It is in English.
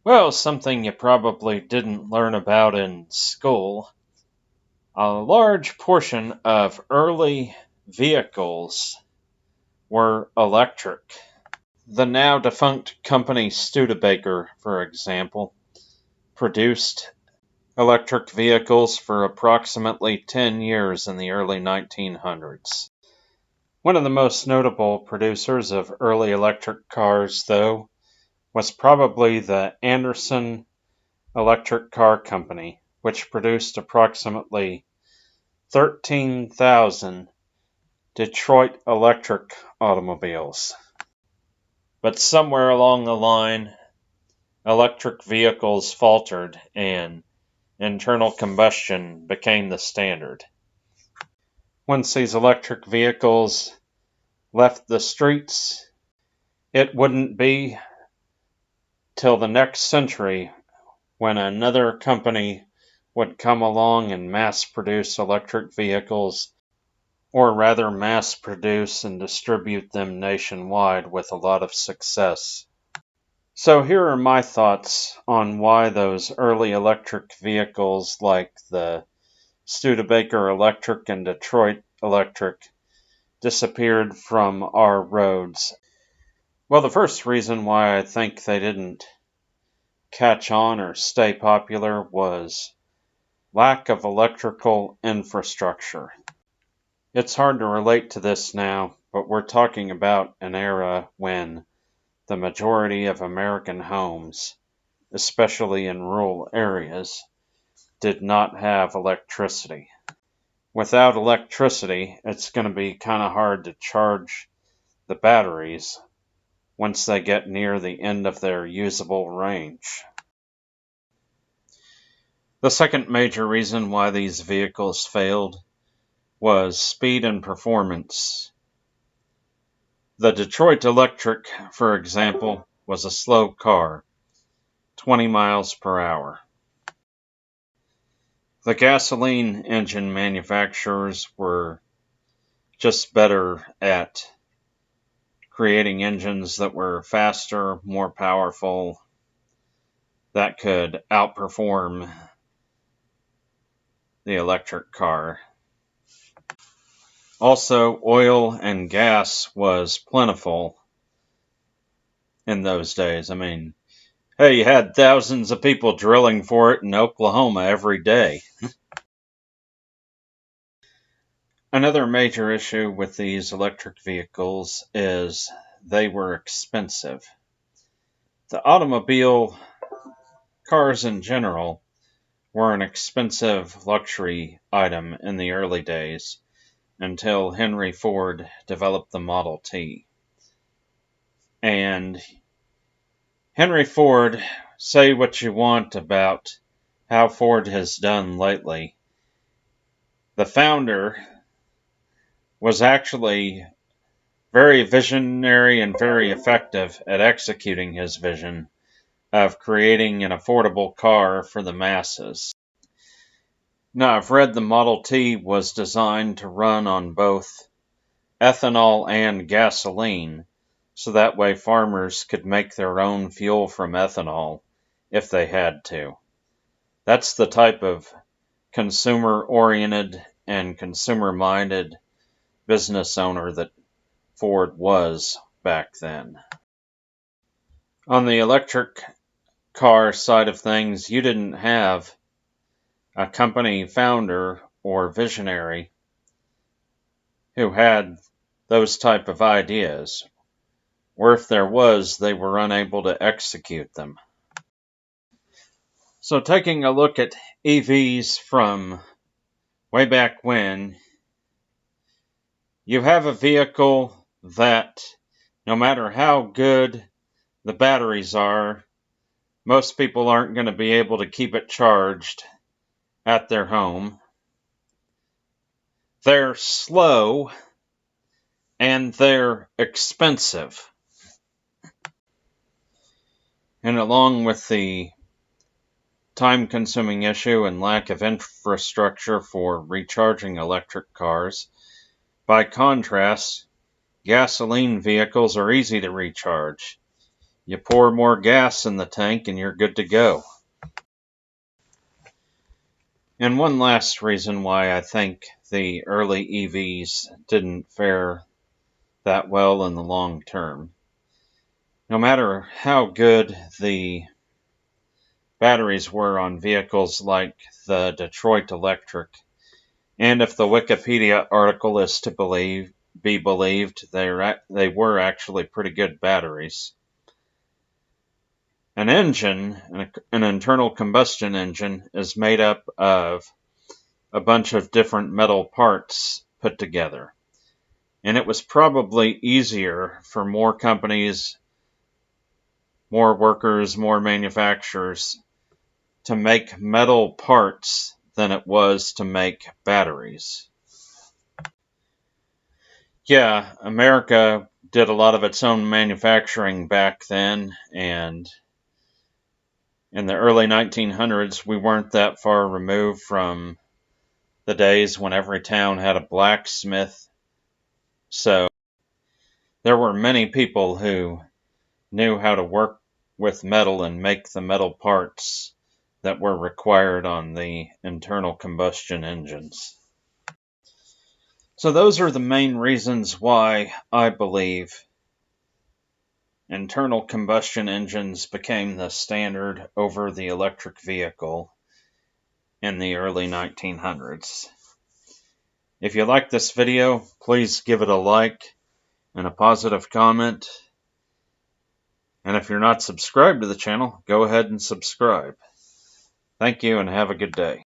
Well, something you probably didn't learn about in school. A large portion of early vehicles were electric. The now defunct company Studebaker, for example, produced electric vehicles for approximately 10 years in the early 1900s. One of the most notable producers of early electric cars, though, was probably the Anderson Electric Car Company, which produced approximately 13,000 Detroit electric automobiles. But somewhere along the line, electric vehicles faltered and internal combustion became the standard. Once these electric vehicles left the streets, it wouldn't be till the next century when another company would come along and mass produce electric vehicles, or rather mass produce and distribute them nationwide with a lot of success. So here are my thoughts on why those early electric vehicles like the Studebaker Electric and Detroit Electric disappeared from our roads. Well, the first reason why I think they didn't catch on or stay popular was lack of electrical infrastructure. It's hard to relate to this now, but we're talking about an era when the majority of American homes, especially in rural areas, did not have electricity. Without electricity, it's going to be kind of hard to charge the batteries once they get near the end of their usable range. The second major reason why these vehicles failed was speed and performance. The Detroit Electric, for example, was a slow car, 20 miles per hour. The gasoline engine manufacturers were just better at creating engines that were faster, more powerful, that could outperform the electric car. Also, oil and gas was plentiful in those days. I mean, hey, you had thousands of people drilling for it in Oklahoma every day. Another major issue with these electric vehicles is they were expensive. The automobile, cars in general, were an expensive luxury item in the early days until Henry Ford developed the Model T. And Henry Ford, say what you want about how Ford has done lately, the founder was actually very visionary and very effective at executing his vision of creating an affordable car for the masses. Now, I've read the Model T was designed to run on both ethanol and gasoline, so that way farmers could make their own fuel from ethanol if they had to. That's the type of consumer-oriented and consumer-minded business owner that Ford was back then. On the electric car side of things, you didn't have a company founder or visionary who had those type of ideas, or if there was, they were unable to execute them. So taking a look at EVs from way back when, you have a vehicle that, no matter how good the batteries are, most people aren't going to be able to keep it charged at their home. They're slow and they're expensive. And along with the time-consuming issue and lack of infrastructure for recharging electric cars, by contrast, gasoline vehicles are easy to recharge. You pour more gas in the tank and you're good to go. And one last reason why I think the early EVs didn't fare that well in the long term. No matter how good the batteries were on vehicles like the Detroit Electric, and if the Wikipedia article is to be believed, they were actually pretty good batteries. An engine, an internal combustion engine, is made up of a bunch of different metal parts put together. And it was probably easier for more companies, more workers, more manufacturers to make metal parts than it was to make batteries. Yeah, America did a lot of its own manufacturing back then, and in the early 1900s, we weren't that far removed from the days when every town had a blacksmith. So there were many people who knew how to work with metal and make the metal parts that were required on the internal combustion engines. So those are the main reasons why I believe internal combustion engines became the standard over the electric vehicle in the early 1900s. If you like this video, please give it a like and a positive comment. And if you're not subscribed to the channel, go ahead and subscribe. Thank you and have a good day.